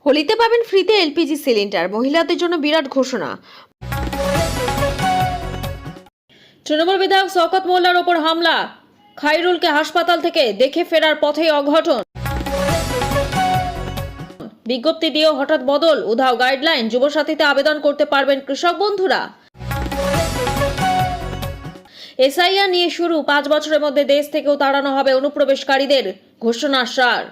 হোলিতে পাবেন ফ্রিতে এলপিজি সিলিন্ডার, মহিলাদের জন্য বিরাট ঘোষণা। তৃণমূল বিধায়ক শওকত মোল্লার ওপর হামলা, খাইরুলকে হাসপাতাল থেকে দেখে ফেরার পথেই অঘটন। বিজ্ঞপ্তি দিয়েও হঠাৎ বদল, উধাও গাইডলাইন, যুবসাথীতে আবেদন করতে পারবেন কৃষক বন্ধুরা। এসআইআর নিয়ে শুরু, 5 বছরের মধ্যে দেশ থেকেও তাড়ানো হবে অনুপ্রবেশকারীদের, ঘোষণা সার।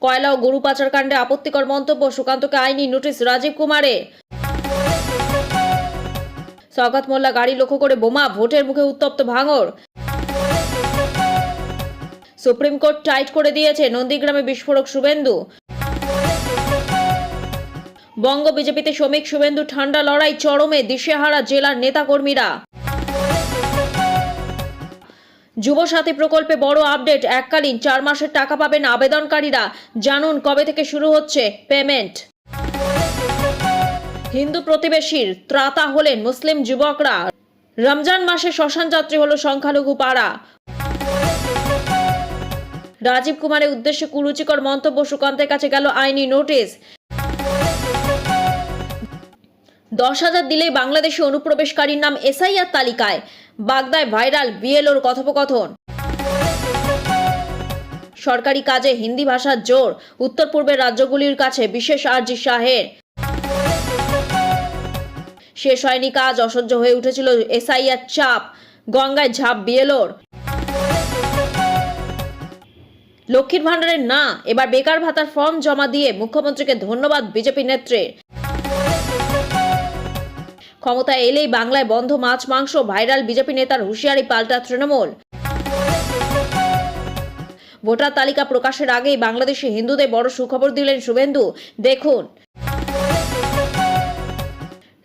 কয়লা ও গরু পাচার কাণ্ডে আপত্তিকর মন্তব্য, সুকান্তকে আইনি নোটিশ রাজীব কুমারের। শওকত মোল্লা গাড়ি লক্ষ্য করে বোমা, ভোটের মুখে উত্তপ্ত ভাঙড়। সুপ্রিম কোর্ট টাইট করে দিয়েছে, নন্দীগ্রামে বিস্ফোরক শুভেন্দু। বঙ্গ বিজেপিতে শ্রমিক শুভেন্দু ঠান্ডা লড়াই চরমে, দিশেহারা জেলার নেতাকর্মীরা। যুবসাথী প্রকল্পে বড় আপডেট, এককালীন 4 মাসের টাকা পাবেন আবেদনকারীরা, জানুন কবে থেকে শুরু হচ্ছে পেমেন্ট। হিন্দু প্রতিবেশীর ত্রাতা হলেন মুসলিম যুবকরা, রমজান মাসে শ্মশান যাত্রী হলো সংখ্যালঘু পাড়া। রাজীব কুমারের উদ্দেশ্যে কুরুচিকর মন্তব্য, সুকান্তের কাছে গেল আইনি নোটিশ। 10,000 দিলেই বাংলাদেশি অনুপ্রবেশকারীর নাম এসআইআর তালিকায়, বাগদায় ভাইরাল বিএলওর কথোপকথন। সরকারি কাজে হিন্দি ভাষার জোর, উত্তর পূর্বের রাজ্যগুলির কাছে বিশেষ আর্জি শাহের। শেষ হয়নি কাজ, অসহ্য হয়ে উঠেছিল এসআইআর চাপ, গঙ্গায় ঝাঁপ বিএলওর। লক্ষ্মীর ভান্ডারের না, এবার বেকার ভাতার ফর্ম জমা দিয়ে মুখ্যমন্ত্রীকে ধন্যবাদ বিজেপি নেত্রীর। ক্ষমতায় এলেই বাংলায় বন্ধ মাছ মাংস, ভাইরাল বিজেপি নেতার হুঁশিয়ারি, পাল্টা তৃণমূল। ভোটার তালিকা প্রকাশের আগেই বাংলাদেশি হিন্দুদের বড় সুখবর দিলেন শুভেন্দু, দেখুন।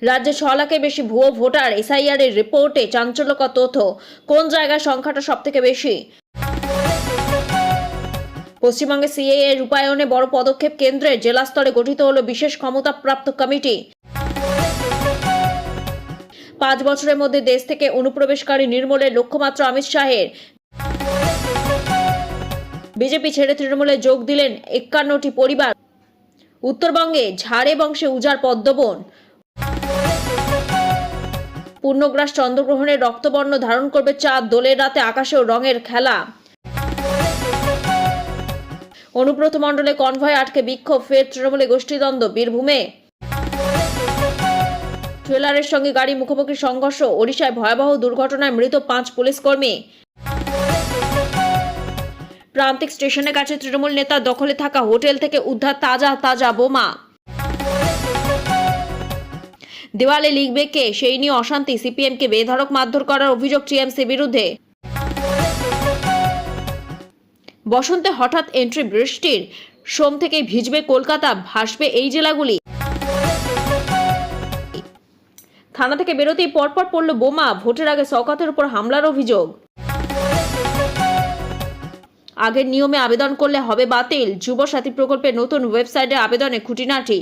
রাজ্যে 6 লাখের বেশি ভুয়ো ভোটার, এসআইআর এর রিপোর্টে চাঞ্চল্যকর তথ্য, কোন জায়গায় সংখ্যাটা সব থেকে বেশি। পশ্চিমবঙ্গে সিএএ রূপায়ণে বড় পদক্ষেপ কেন্দ্রের, জেলা স্তরে গঠিত হলো বিশেষ ক্ষমতাপ্রাপ্ত কমিটি। 5 বছরের মধ্যে দেশ থেকে অনুপ্রবেশকারী নির্মূলের লক্ষ্যমাত্রা অমিত শাহের। বিজেপি ছেড়ে তৃণমূলে যোগ দিলেন 51টি পরিবার। উত্তরবঙ্গে ঝাড়ে বংশে উজাড় পদ্মবন। পূর্ণগ্রাস চন্দ্রগ্রহণের রক্তবর্ণ ধারণ করবে চাঁদ, দোলের রাতে আকাশেও রঙের খেলা। অনুব্রত মণ্ডলে কনভয় আটকে বিক্ষোভ, ফের তৃণমূলে গোষ্ঠীদ্বন্দ্ব বীরভূমে। ট্রেলারের সঙ্গে গাড়ি মুখোমুখি সংঘর্ষ, ওড়িশায় ভয়াবহ দুর্ঘটনায় মৃত 5 পুলিশ কর্মী। প্রান্তিক স্টেশনের কাছে তৃণমূল নেতার দখলে থাকা হোটেল থেকে উদ্ধার তাজা তাজা বোমা। দেওয়ালে লিখবে কে, সেই নিয়ে অশান্তি, সিপিএমকে বেধড়ক মারধর করার অভিযোগ টিএমসি বিরুদ্ধে। বসন্তে হঠাৎ এন্ট্রি বৃষ্টির, সোম থেকেই ভিজবে কলকাতা, ভাসবে এই জেলাগুলি। থানা থেকে বেরোতেই পরপর পড়ল বোমা, ভোটের আগে শওকতের উপর হামলার অভিযোগ। আগের নিয়মে আবেদন করলে হবে বাতিল, যুবসাথী প্রকল্পের নতুন ওয়েবসাইটে আবেদনে খুঁটিনাটি।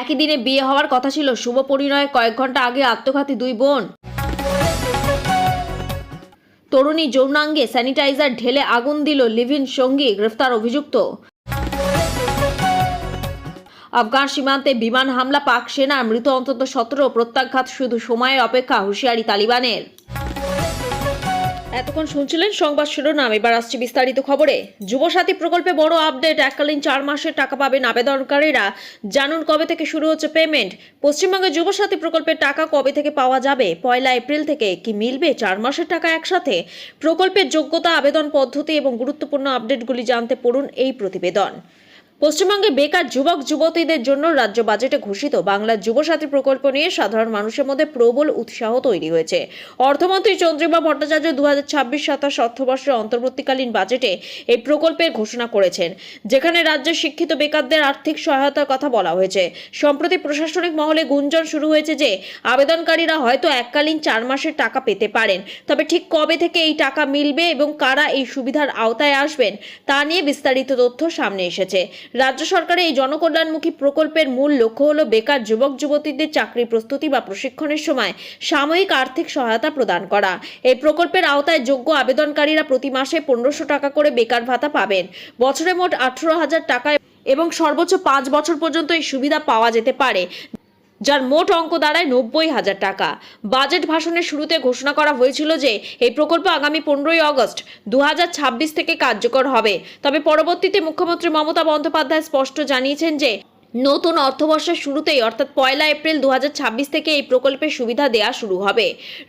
একই দিনে বিয়ে হওয়ার কথা ছিল, শুভ পরিণয়ে কয়েক ঘন্টা আগে আত্মঘাতী 2 বোন। তরুণী যৌনাঙ্গে স্যানিটাইজার ঢেলে আগুন দিল লিভ ইন সঙ্গী, গ্রেফতার অভিযুক্ত। আফগান সীমান্তে বিমান হামলা, পাক সেনার মৃত অন্তত 17, প্রত্যাঘাত শুধু সময়ের অপেক্ষা, হুঁশিয়ারি তালিবানের। এতক্ষণ শুনছিলেন সংবাদ শিরোনাম, এবার আসছে বিস্তারিত খবরে। যুবসাথী প্রকল্পে বড় আপডেট, এককালীন 4 মাসের টাকা পাবেন আবেদনকারীরা, জানুন কবে থেকে শুরু হচ্ছে পেমেন্ট। পশ্চিমবঙ্গে যুবসাথী প্রকল্পের টাকা কবে থেকে পাওয়া যাবে? 1 এপ্রিল থেকে। কি মিলবে 4 মাসের টাকা একসাথে? প্রকল্পের যোগ্যতা, আবেদন পদ্ধতি এবং গুরুত্বপূর্ণ আপডেটগুলি জানতে পড়ুন এই প্রতিবেদন। পশ্চিমবঙ্গে বেকার যুবক যুবতীদের জন্য রাজ্য বাজেটে ঘোষিত বাংলা যুবসাথী প্রকল্প নিয়ে সাধারণ মানুষের মধ্যে প্রবল উৎসাহ তৈরি হয়েছে। অর্থমন্ত্রী চন্দ্রিমা ভট্টাচার্য 2026-27 অর্থবর্ষের অন্তর্বর্তীকালীন বাজেটে এই প্রকল্পের ঘোষণা করেছেন, যেখানে রাজ্যের শিক্ষিত বেকারদের আর্থিক সহায়তার কথা বলা হয়েছে। সম্প্রতি প্রশাসনিক মহলে গুঞ্জন শুরু হয়েছে যে আবেদনকারীরা হয়তো এককালীন 4 মাসের টাকা পেতে পারেন, তবে ঠিক কবে থেকে এই টাকা মিলবে এবং কারা এই সুবিধার আওতায় আসবেন তা নিয়ে বিস্তারিত তথ্য সামনে এসেছে। রাজ্য সরকারের এই জনকল্যাণমুখী প্রকল্পের মূল লক্ষ্য হলো বেকার যুবক যুবতীদের চাকরি প্রস্তুতি বা প্রশিক্ষণের সময় সাময়িক আর্থিক সহায়তা প্রদান করা। এই প্রকল্পের আওতায় যোগ্য আবেদনকারীরা প্রতি মাসে 1500 টাকা করে বেকার ভাতা পাবেন। বছরে মোট 18,000 টাকা এবং সর্বোচ্চ 5 বছর পর্যন্ত এই সুবিধা পাওয়া যেতে পারে, যার মোট অঙ্ক দাঁড়ায় 90,000 টাকা। বাজেট ভাষণের শুরুতে ঘোষণা করা হয়েছিল যে এই প্রকল্প আগামী 15ই আগস্ট 2026 থেকে কার্যকর হবে। তবে পরবর্তীতে মুখ্যমন্ত্রী মমতা বন্দ্যোপাধ্যায় স্পষ্ট জানিয়েছেন যে নতুন অর্থবর্ষের শুরুতেই অর্থাৎ 1 এপ্রিল 2026 থেকে এই প্রকল্পের সুবিধা দেওয়া শুরু হবে।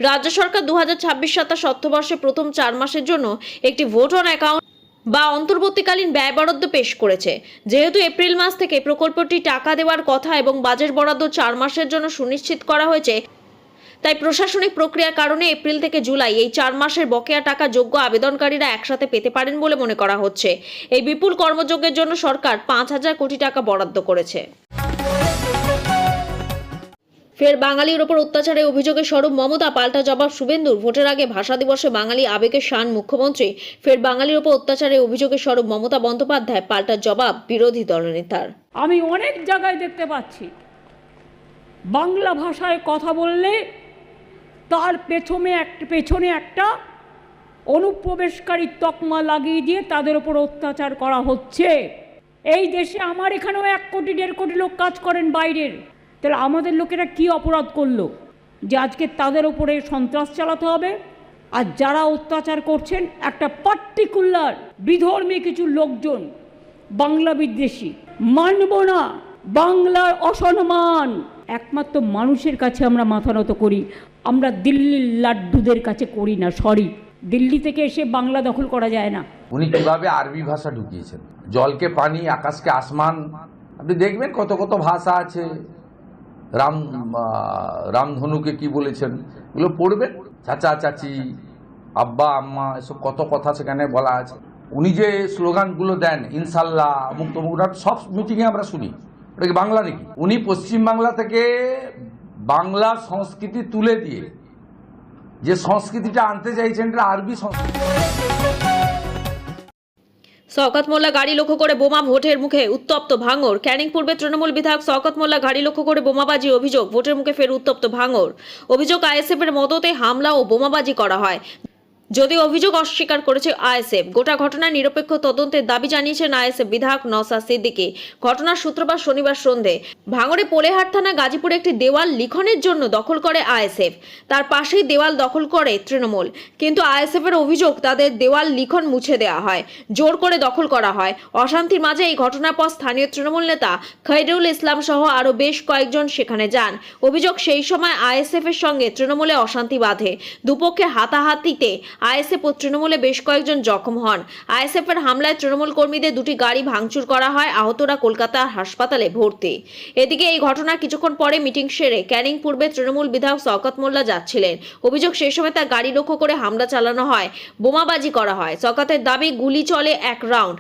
রাজ্য সরকার 2026-27 অর্থবর্ষে প্রথম 4 মাসের জন্য একটি ভোট অন অ্যাকাউন্ট বা অন্তর্বর্তীকালীন ব্যয় বরাদ্দ পেশ করেছে। যেহেতু এপ্রিল মাস থেকে প্রকল্পটি টাকা দেওয়ার কথা এবং বাজেট বরাদ্দ 4 মাসের জন্য সুনিশ্চিত করা হয়েছে, তাই প্রশাসনিক প্রক্রিয়ার কারণে এপ্রিল থেকে জুলাই এই 4 মাসের বকেয়া টাকা যোগ্য আবেদনকারীরা একসাথে পেতে পারেন বলে মনে করা হচ্ছে। এই বিপুল কর্মযজ্ঞের জন্য সরকার 5,000 কোটি টাকা বরাদ্দ করেছে। ফের বাঙালির ওপর অত্যাচারের অভিযোগে স্বরূপ মমতা, পাল্টা জবাব শুভেন্দুর। ভোটের আগে ভাষা দিবসে বাঙালি আবেগের শান মুখ্যমন্ত্রী। ফের বাঙালির ওপর অত্যাচারের অভিযোগে স্বরূপ মমতা বন্দ্যোপাধ্যায়, পাল্টা জবাব বিরোধী দলনেতার। আমি অনেক জায়গায় দেখতে পাচ্ছি বাংলা ভাষায় কথা বললে তার পেছনে একটা অনুপ্রবেশকারী তকমা লাগিয়ে দিয়ে তাদের ওপর অত্যাচার করা হচ্ছে। এই দেশে আমার এখানেও 1 কোটি 1.5 কোটি লোক কাজ করেন বাইরের। তাহলে আমাদের লোকেরা কি অপরাধ করলো যে আজকে তাদের উপরে সন্ত্রাস চালাতে হবে? আর যারা অত্যাচার করছেন একটা পার্টিকুলার বিধর্মী কিছু লোকজন, বাংলা বিদ্বেষী, মানব না, বাংলার অসম্মান। একমাত্র মানুষের কাছে আমরা মাথা নত করি, আমরা দিল্লির লাড্ডুদের কাছে করি না। সরি, দিল্লি থেকে এসে বাংলা দখল করা যায় না। উনি কিভাবে আরবি ভাষা ঢুকিয়েছেন, জলকে পানি, আকাশকে আসমান, আপনি দেখবেন কত কত ভাষা আছে। রামধনুকে কি বলেছেন এগুলো পড়বেন। চাচা চাচি, আব্বা আম্মা, এসব কত কথা সেখানে বলা আছে। উনি যে স্লোগানগুলো দেন, ইনশাল্লাহ, মুক্ত মুখরা, সব মিটিংয়ে আমরা শুনি। ওটা কি বাংলা নাকি? উনি পশ্চিমবাংলা থেকে বাংলার সংস্কৃতি তুলে দিয়ে যে সংস্কৃতিটা আনতে চাইছেন এটা আরবি সংস্কৃতি। শওকত মোল্লা গাড়ি লক্ষ্য করে বোমা, ভোটের মুখে উত্তপ্ত ভাঙড়। ক্যানিং পূর্বে তৃণমূল বিধায়ক শওকত মোল্লা গাড়ি লক্ষ্য করে বোমাবাজি অভিযোগ, ভোটের মুখে ফের উত্তপ্ত ভাঙড়। অভিযোগ আইএসএফ এর মদতে হামলা ও বোমাবাজি করা হয়। যদিও অভিযোগ অস্বীকার করেছে আইএসএফ। গোটা ঘটনার নিরপেক্ষ তদন্তের দাবি জানিয়েছেন আইএসএফ বিধায়ক নওশাদ সিদ্দিকী। ঘটনার সূত্রপাত শনিবার সন্ধে ভাঙড়ে পোলেহাট থানা গাজীপুরে একটি দেওয়াল লিখনের জন্য দখল করে আইএসএফ। তার পাশেই দেওয়াল দখল করে তৃণমূল, কিন্তু আইএসএফ এর অভিযোগ তাদের দেওয়াল লিখন মুছে দেওয়া হয়, জোর করে দখল করা হয়। অশান্তির মাঝে এই ঘটনার পর স্থানীয় তৃণমূল নেতা খৈরুল ইসলাম সহ আরও বেশ কয়েকজন সেখানে যান। অভিযোগ সেই সময় আইএসএফ এর সঙ্গে তৃণমূলে অশান্তি বাধে। দুপক্ষে হাতাহাতিতে আইএসএফ ও তৃণমূলে বেশ কয়েকজন জখম হন। আইএসএফ এর হামলায় তৃণমূল কর্মীদের 2টি গাড়ি ভাঙচুর করা হয়, আহতরা কলকাতার হাসপাতালে ভর্তি। এদিকে এই ঘটনার কিছুক্ষণ পরে মিটিং সেরে ক্যানিং পূর্বে তৃণমূল বিধায়ক শওকত মোল্লা যাচ্ছিলেন। অভিযোগ সেই সময় তার গাড়ি লক্ষ্য করে হামলা চালানো হয়, বোমাবাজি করা হয়। শওকতের দাবি গুলি চলে 1 রাউন্ড।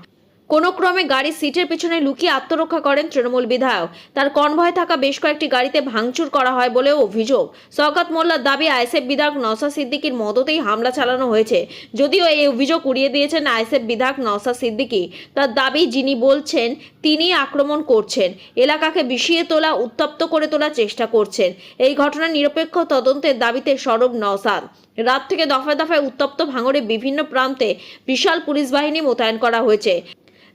কোনো ক্রমে গাড়ির সিটের পিছনে লুকিয়ে আত্মরক্ষা করেন তৃণমূল বিধায়ক। তার কনভয়ে থাকা বেশ কয়েকটি গাড়িতে ভাঙচুর করা হয় বলেও অভিযোগ। শওকত মোল্লার দাবি আইএসএফ বিধায়ক নওশাদ সিদ্দিকীর মদতেই হামলা চালানো হয়েছে। যদিও এই অভিযোগ উড়িয়ে দিয়েছেন আইএসএফ বিধায়ক নওশাদ সিদ্দিকী। তার দাবি যিনি বলছেন তিনি আক্রমণ করছেন, এলাকাকে বিষিয়ে তোলা, উত্তপ্ত করে তোলার চেষ্টা করছেন। এই ঘটনার নিরপেক্ষ তদন্তের দাবিতে সরব নওশাদ। রাত থেকে দফায় দফায় উত্তপ্ত ভাঙড়ে বিভিন্ন প্রান্তে বিশাল পুলিশ বাহিনী মোতায়েন করা হয়েছে,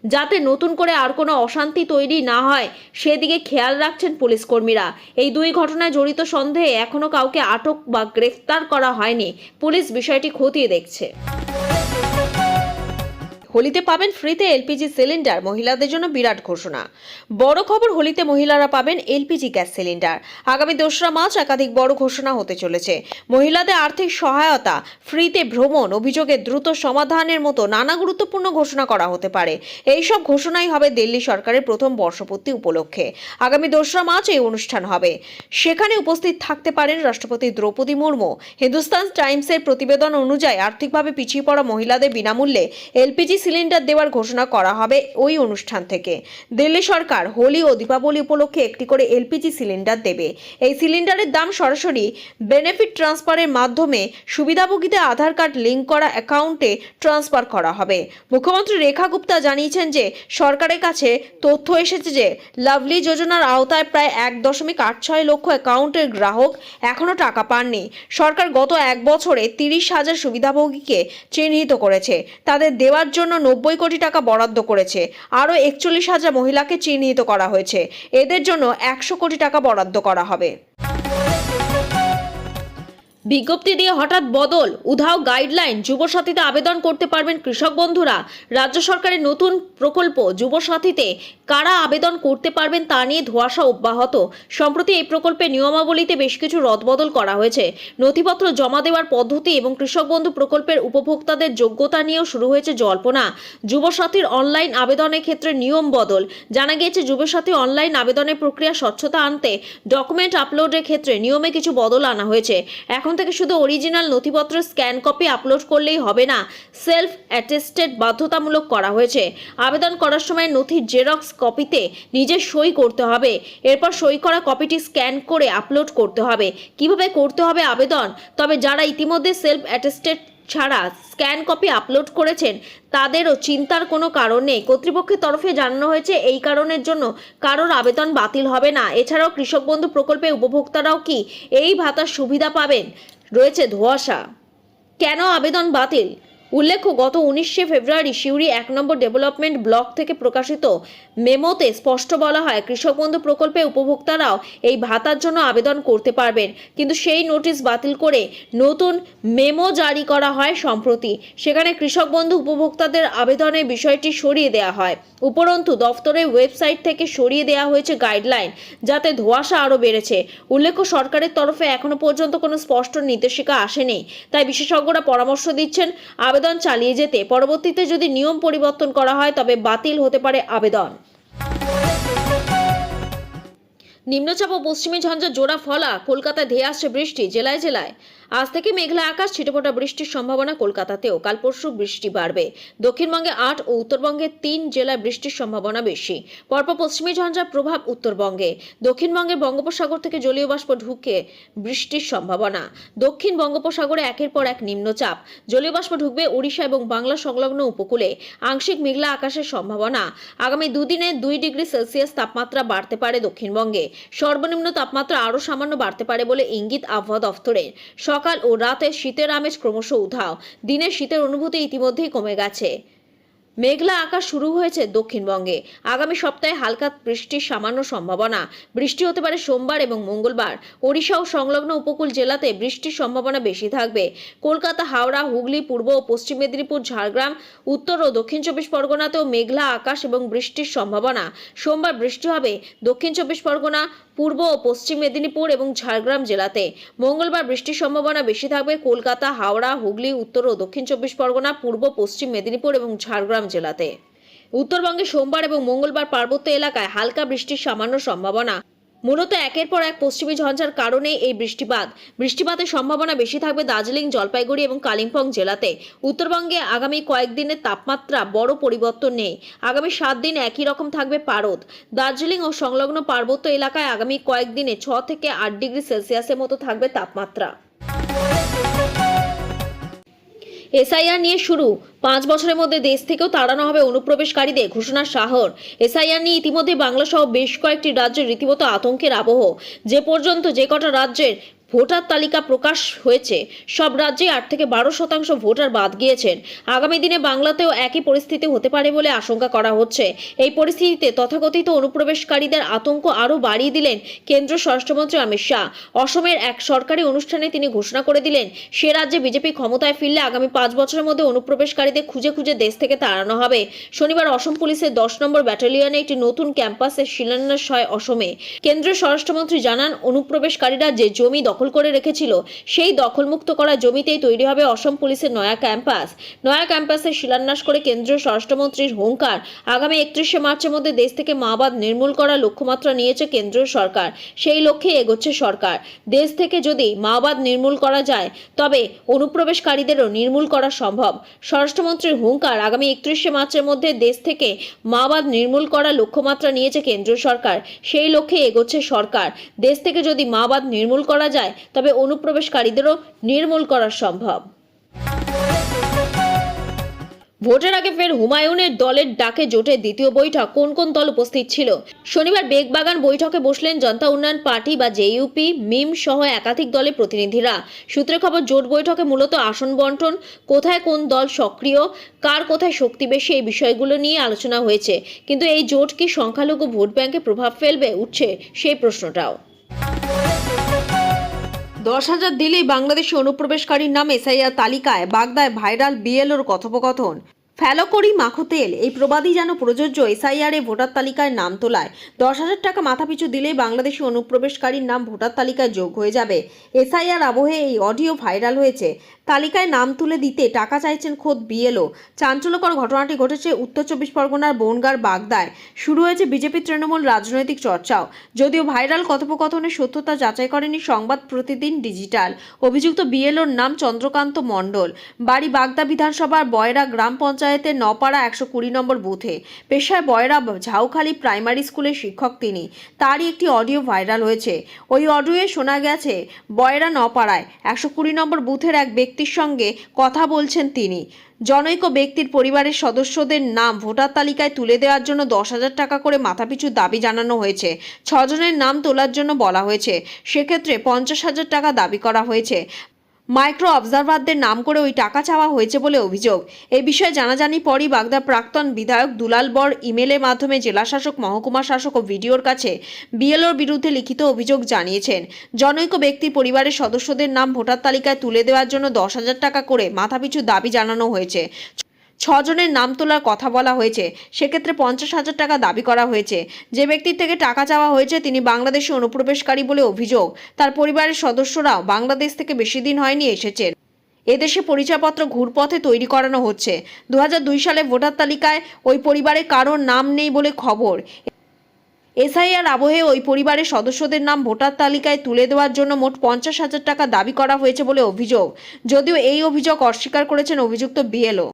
যাতে নতুন করে আর কোনো অশান্তি তৈরি না হয় সেদিকে খেয়াল রাখছেন পুলিশ কর্মীরা। এই 2 ঘটনায় জড়িত সন্দেহে এখনো কাউকে আটক বা গ্রেফতার করা হয়নি। পুলিশ বিষয়টি খতিয়ে দেখছে। হোলিতে পাবেন ফ্রিতে এলপিজি সিলিন্ডার, মহিলাদের জন্য বিরাট ঘোষণা। বড় খবর, হোলিতে মহিলারা পাবেন এলপিজি গ্যাস সিলিন্ডার। আগামী 2রা মার্চ একাধিক বড় ঘোষণা হতে চলেছে। মহিলাদের আর্থিক সহায়তা, ফ্রিতে ভ্রমণ, অভিযোগের দ্রুত সমাধানের মতো নানা গুরুত্বপূর্ণ ঘোষণা করা হতে পারে। এই সব ঘোষণাই হবে দিল্লি সরকারের প্রথম বর্ষপূর্তি উপলক্ষে। আগামী 2রা মার্চ এই অনুষ্ঠান হবে। সেখানে উপস্থিত থাকতে পারেন রাষ্ট্রপতি দ্রৌপদী মুর্মু। হিন্দুস্তান টাইমসের প্রতিবেদন অনুযায়ী আর্থিকভাবে পিছিয়ে পড়া মহিলাদের বিনামূল্যে এলপিজি সিলিন্ডার দেওয়ার ঘোষণা করা হবে ওই অনুষ্ঠান থেকে। দিল্লি সরকার হোলি ও দীপাবলি উপলক্ষে একটি করে এলপিজি সিলিন্ডার দেবে। এই সিলিন্ডারের দাম সরাসরি বেনিফিট ট্রান্সফারের মাধ্যমে সুবিধাভোগীদের আধার কার্ড লিঙ্ক করা অ্যাকাউন্টে ট্রান্সফার করা হবে। মুখ্যমন্ত্রী রেখা গুপ্তা জানিয়েছেন যে সরকারের কাছে তথ্য এসেছে যে লাভলি যোজনার আওতায় প্রায় 1.86 লক্ষ অ্যাকাউন্টের গ্রাহক এখনো টাকা পাননি। সরকার গত এক বছরে 30,000 সুবিধাভোগীকে চিহ্নিত করেছে, তাদের দেওয়ার জন্য 90 কোটি টাকা বরাদ্দ করেছে। আরও 41,000 মহিলাকে চিহ্নিত করা হয়েছে, এদের জন্য 100 কোটি টাকা বরাদ্দ করা হবে। বিজ্ঞপ্তি দিয়ে হঠাৎ বদল, উধাও গাইডলাইন। যুবসাথীতে আবেদন করতে পারবেন কৃষক বন্ধুরা। রাজ্য সরকারের নতুন প্রকল্প যুবসাথীতে কারা আবেদন করতে পারবেন তা নিয়ে ধোঁয়াশা অব্যাহত। সম্প্রতি এই প্রকল্পের নিয়মাবলীতে বেশ কিছু রদবদল করা হয়েছে। নথিপত্র জমা দেওয়ার পদ্ধতি এবং কৃষক বন্ধু প্রকল্পের উপভোক্তাদের যোগ্যতা নিয়েও শুরু হয়েছে জল্পনা। যুবসাথীর অনলাইন আবেদনের ক্ষেত্রে নিয়ম বদল। জানা গিয়েছে যুবসাথী অনলাইন আবেদনের প্রক্রিয়া স্বচ্ছতা আনতে ডকুমেন্ট আপলোডের ক্ষেত্রে নিয়মে কিছু বদল আনা হয়েছে। এখন থেকে শুধু অরিজিনাল নথিপত্র স্ক্যান কপি আপলোড করলেই হবে না, সেলফ অ্যাটেস্টেড বাধ্যতামূলক করা হয়েছে। আবেদন করার সময় নথির জেরক্স কপিতে নিজের সই করতে হবে, এরপর সই করা কপিটি স্ক্যান করে আপলোড করতে হবে। কিভাবে করতে হবে আবেদন? তবে যারা ইতিমধ্যে সেলফ অ্যাটেস্টেড ছাড়া স্ক্যান কপি আপলোড করেছেন তাদেরও চিন্তার কোনো কারণ নেই। কর্তৃপক্ষের তরফে জানানো হয়েছে এই কারণের জন্য কারোর আবেদন বাতিল হবে না। এছাড়াও কৃষক বন্ধু প্রকল্পে উপভোক্তারাও কি এই ভাতার সুবিধা পাবেন, রয়েছে ধোঁয়াশা। কেন আবেদন বাতিল? উল্লেখ্য, গত 19শে ফেব্রুয়ারি সিউড়ি 1 নম্বর ডেভেলপমেন্ট ব্লক থেকে প্রকাশিত মেমোতে স্পষ্ট বলা হয় কৃষক বন্ধু প্রকল্পে উপভোক্তারাও এই ভাতার জন্য আবেদন করতে পারবেন, কিন্তু সেই নোটিশ বাতিল করে নতুন মেমো জারি করা হয় সম্প্রতি। সেখানে কৃষক বন্ধু উপভোক্তাদের আবেদনের বিষয়টি সরিয়ে দেওয়া হয়। উপরন্তু দফতরের ওয়েবসাইট থেকে সরিয়ে দেওয়া হয়েছে গাইডলাইন, যাতে ধোঁয়াশা আরও বেড়েছে। উল্লেখ্য, সরকারের তরফে এখনো পর্যন্ত কোনো স্পষ্ট নির্দেশিকা আসেনি, তাই বিশেষজ্ঞরা পরামর্শ দিচ্ছেন আবেদন চালিয়ে যেতে। পরবর্তীতে যদি নিয়ম পরিবর্তন করা হয় তবে বাতিল হতে পারে আবেদন। নিম্নচাপ ও পশ্চিমী ঝঞ্ঝার জোড়া ফলা কলকাতায় ধেয়ে আসছে বৃষ্টি। জেলায় জেলায় আজ থেকে মেঘলা আকাশ, ছিটেফোঁটা বৃষ্টির সম্ভাবনা কলকাতাতেও। কাল পরশু বৃষ্টি বাড়বে। দক্ষিণবঙ্গে 8 ও উত্তরবঙ্গে 3 জেলায় বৃষ্টির সম্ভাবনা বেশি। পরপর পশ্চিমী ঝঞ্ঝার প্রভাব উত্তরবঙ্গে। দক্ষিণবঙ্গের বঙ্গোপসাগর থেকে জলীয় বাষ্প ঢুকে বৃষ্টির সম্ভাবনা। দক্ষিণ বঙ্গোপসাগরে একের পর এক নিম্নচাপ, জলীয় বাষ্প ঢুকবে ওড়িশা এবং বাংলা সংলগ্ন উপকূলে। আংশিক মেঘলা আকাশের সম্ভাবনা। আগামী দুদিনে 2 ডিগ্রি সেলসিয়াস তাপমাত্রা বাড়তে পারে দক্ষিণবঙ্গে। সর্বনিম্ন তাপমাত্রা আরও সামান্য বাড়তে পারে বলে ইঙ্গিত আবহাওয়া দফতরের। সকাল ও রাতে শীতের আমেজ ক্রমশ উধাও। দিনের শীতের অনুভূতি ইতিমধ্যেই কমে গেছে। মেঘলা আকাশ শুরু হয়েছে দক্ষিণবঙ্গে। আগামী সপ্তাহে হালকা বৃষ্টির সামান্য সম্ভাবনা। বৃষ্টি হতে পারে সোমবার এবং মঙ্গলবার। ওড়িশা ও সংলগ্ন উপকূল জেলাতে বৃষ্টির সম্ভাবনা বেশি থাকবে। কলকাতা, হাওড়া, হুগলি, পূর্ব ও পশ্চিম মেদিনীপুর, ঝাড়গ্রাম, উত্তর ও দক্ষিণ 24 পরগনাতেও মেঘলা আকাশ এবং বৃষ্টির সম্ভাবনা। সোমবার বৃষ্টি হবে দক্ষিণ 24 পরগনা, পূর্ব ও পশ্চিম মেদিনীপুর এবং ঝাড়গ্রাম জেলাতে। মঙ্গলবার বৃষ্টির সম্ভাবনা বেশি থাকবে কলকাতা, হাওড়া, হুগলি, উত্তর ও দক্ষিণ 24 পরগনা, পূর্ব পশ্চিম মেদিনীপুর এবং ঝাড়গ্রাম জেলাতে। উত্তরবঙ্গে সোমবার এবং মঙ্গলবার পার্বত্য এলাকায় হালকা বৃষ্টির সামান্য সম্ভাবনা। মূলত একের পর এক পশ্চিমী ঝঞ্ঝার কারণে এই বৃষ্টিপাতের সম্ভাবনা বেশি থাকবে দার্জিলিং, জলপাইগুড়ি এবং কালিম্পং জেলাতে। উত্তরবঙ্গে আগামী কয়েকদিনের তাপমাত্রা বড় পরিবর্তন নেই। আগামী 7 দিন একই রকম থাকবে পারদ। দার্জিলিং ও সংলগ্ন পার্বত্য এলাকায় আগামী কয়েকদিনে 6 থেকে 8 ডিগ্রি সেলসিয়াসের মতো থাকবে তাপমাত্রা। এসআইআর নিয়ে শুরু। 5 বছরের মধ্যে দেশ থেকেও তাড়ানো হবে অনুপ্রবেশকারীদের, ঘোষণা শাহর। এসআইআর নিয়ে ইতিমধ্যে বাংলা সহ বেশ কয়েকটি রাজ্যের রীতিমতো আতঙ্কের আবহ। যে পর্যন্ত যে কটা রাজ্যের ভোটার তালিকা প্রকাশ হয়েছে সব রাজ্যে 8 থেকে 12% ভোটার বাদ গিয়েছেন। আগামী দিনে বাংলাতেও একই পরিস্থিতি হতে পারে বলে আশঙ্কা করা হচ্ছে। এই পরিস্থিতিতে তথাকথিত অনুপ্রবেশকারীদের আতঙ্ক আরও বাড়িয়ে দিলেন কেন্দ্রীয় স্বরাষ্ট্রমন্ত্রী অমিত শাহ। অসমের এক সরকারি অনুষ্ঠানে তিনি ঘোষণা করে দিলেন সে রাজ্যে বিজেপি ক্ষমতায় ফিরলে আগামী 5 বছরের মধ্যে অনুপ্রবেশকারীদের খুঁজে খুঁজে দেশ থেকে তাড়ানো হবে। শনিবার অসম পুলিশের 10 নম্বর ব্যাটালিয়নে একটি নতুন ক্যাম্পাসের শিলান্যাস হয় অসমে। কেন্দ্রীয় স্বরাষ্ট্রমন্ত্রী জানান অনুপ্রবেশকারীরা যে জমি দখল দখল করে রেখেছিল সেই দখলমুক্ত করা জমিতেই তৈরি হবে অসম পুলিশের নয়া ক্যাম্পাস। নয়া ক্যাম্পাসের শিলান্যাস করে কেন্দ্রীয় স্বরাষ্ট্রমন্ত্রীর হুঙ্কার, আগামী 31শে মার্চের মধ্যে দেশ থেকে মাওবাদ নির্মূল করার লক্ষ্যমাত্রা নিয়েছে কেন্দ্রীয় সরকার। সেই লক্ষ্যে এগোচ্ছে সরকার। দেশ থেকে যদি মাওবাদ নির্মূল করা যায় তবে অনুপ্রবেশকারীদেরও নির্মূল করা সম্ভব। স্বরাষ্ট্রমন্ত্রীর হুঙ্কার, আগামী 31শে মার্চের মধ্যে দেশ থেকে মাওবাদ নির্মূল করার লক্ষ্যমাত্রা নিয়েছে কেন্দ্রীয় সরকার। সেই লক্ষ্যে এগোচ্ছে সরকার। দেশ থেকে যদি মাওবাদ নির্মূল করা যায় তবে অনুপ্রবেশকারীদেরও নির্মূল করা সম্ভব। ভোটের আগে ফের হুমায়ুনের দলের ডাকে জোটের দ্বিতীয় বৈঠক। কোন কোন দল উপস্থিত ছিল? শনিবার বেগবাগান বৈঠকে বসলেন জনতা উন্নয়ন পার্টি বা জেইউপি, মিম সহ একাধিক দলের প্রতিনিধিরা। সূত্রে খবর, জোট বৈঠকে মূলত আসন বন্টন, কোথায় কোন দল সক্রিয়, কার কোথায় শক্তি বেশি, এই বিষয়গুলো নিয়ে আলোচনা হয়েছে। কিন্তু এই জোট কি সংখ্যালঘু ভোট ব্যাংকে প্রভাব ফেলবে, উঠছে সেই প্রশ্নটাও। 10,000 দিলেই বাংলাদেশি অনুপ্রবেশকারীর নাম এসআইআর তালিকায়। বাগদায় ভাইরাল বিএলওর কথোপকথন। ফেলো করি মাখো তেল, এই প্রবাদই যেন প্রযোজ্য এসআইআরে ভোটার তালিকায় নাম তোলায়। 10,000 টাকা মাথাপিছু দিলেই বাংলাদেশি অনুপ্রবেশকারীর নাম ভোটার তালিকায় যোগ হয়ে যাবে। এসআইআর আবহে এই অডিও ভাইরাল হয়েছে। তালিকায় নাম তুলে দিতে টাকা চাইছেন খোদ বিএলও। চাঞ্চল্যকর ঘটনাটি ঘটেছে উত্তর 24 পরগনার বনগাঁর বাগদায়। শুরু হয়েছে বিজেপি তৃণমূল রাজনৈতিক চর্চাও। যদিও ভাইরাল কথোপকথনের সত্যতা যাচাই করেনি সংবাদ প্রতিদিন ডিজিটাল। অভিযুক্ত বিএলওর নাম চন্দ্রকান্ত মণ্ডল। বাড়ি বাগদা বিধানসভার বয়রা গ্রাম পঞ্চায়েতের নপাড়া 120 নম্বর বুথে। পেশায় বয়রা ঝাউখালী প্রাইমারি স্কুলের শিক্ষক তিনি। তারই একটি অডিও ভাইরাল হয়েছে। ওই অডিওয়ে শোনা গেছে বয়রা নপাড়ায় 120 নম্বর বুথের এক ব্যক্তির সঙ্গে কথা বলছেন তিনি। জনৈক ব্যক্তির পরিবারের সদস্যদের নাম ভোটার তালিকায় তুলে দেওয়ার জন্য 10,000 টাকা করে মাথাপিছু দাবি জানানো হয়েছে। 6 জনের নাম তোলার জন্য বলা হয়েছে। সেক্ষেত্রে 50,000 টাকা দাবি করা হয়েছে। মাইক্রো অবজারভারদের নাম করে ওই টাকা চাওয়া হয়েছে বলে অভিযোগ। এই বিষয়ে জানাজানি পরই বাগদার প্রাক্তন বিধায়ক দুলাল বর ইমেলের মাধ্যমে জেলাশাসক, মহকুমা শাসক ও ভিডিওর কাছে বিএলওর বিরুদ্ধে লিখিত অভিযোগ জানিয়েছেন। জনৈক ব্যক্তির পরিবারের সদস্যদের নাম ভোটার তালিকায় তুলে দেওয়ার জন্য 10,000 টাকা করে মাথাপিছু দাবি জানানো হয়েছে। 6 জনের নাম তোলার কথা বলা হয়েছে। সেক্ষেত্রে 50,000 টাকা দাবি করা হয়েছে। যে ব্যক্তির থেকে টাকা চাওয়া হয়েছে তিনি বাংলাদেশি অনুপ্রবেশকারী বলে অভিযোগ। তার পরিবারের সদস্যরাও বাংলাদেশ থেকে বেশি দিন হয়নি এসেছেন। এদেশে পরিচয়পত্র ঘুরপথে তৈরি করানো হচ্ছে। 2002 সালে ভোটার তালিকায় ওই পরিবারে কারোর নাম নেই বলে খবর। এসআইআর আবহে ওই পরিবারের সদস্যদের নাম ভোটার তালিকায় তুলে দেওয়ার জন্য মোট 50,000 টাকা দাবি করা হয়েছে বলে অভিযোগ। যদিও এই অভিযোগ অস্বীকার করেছেন অভিযুক্ত বিএলও।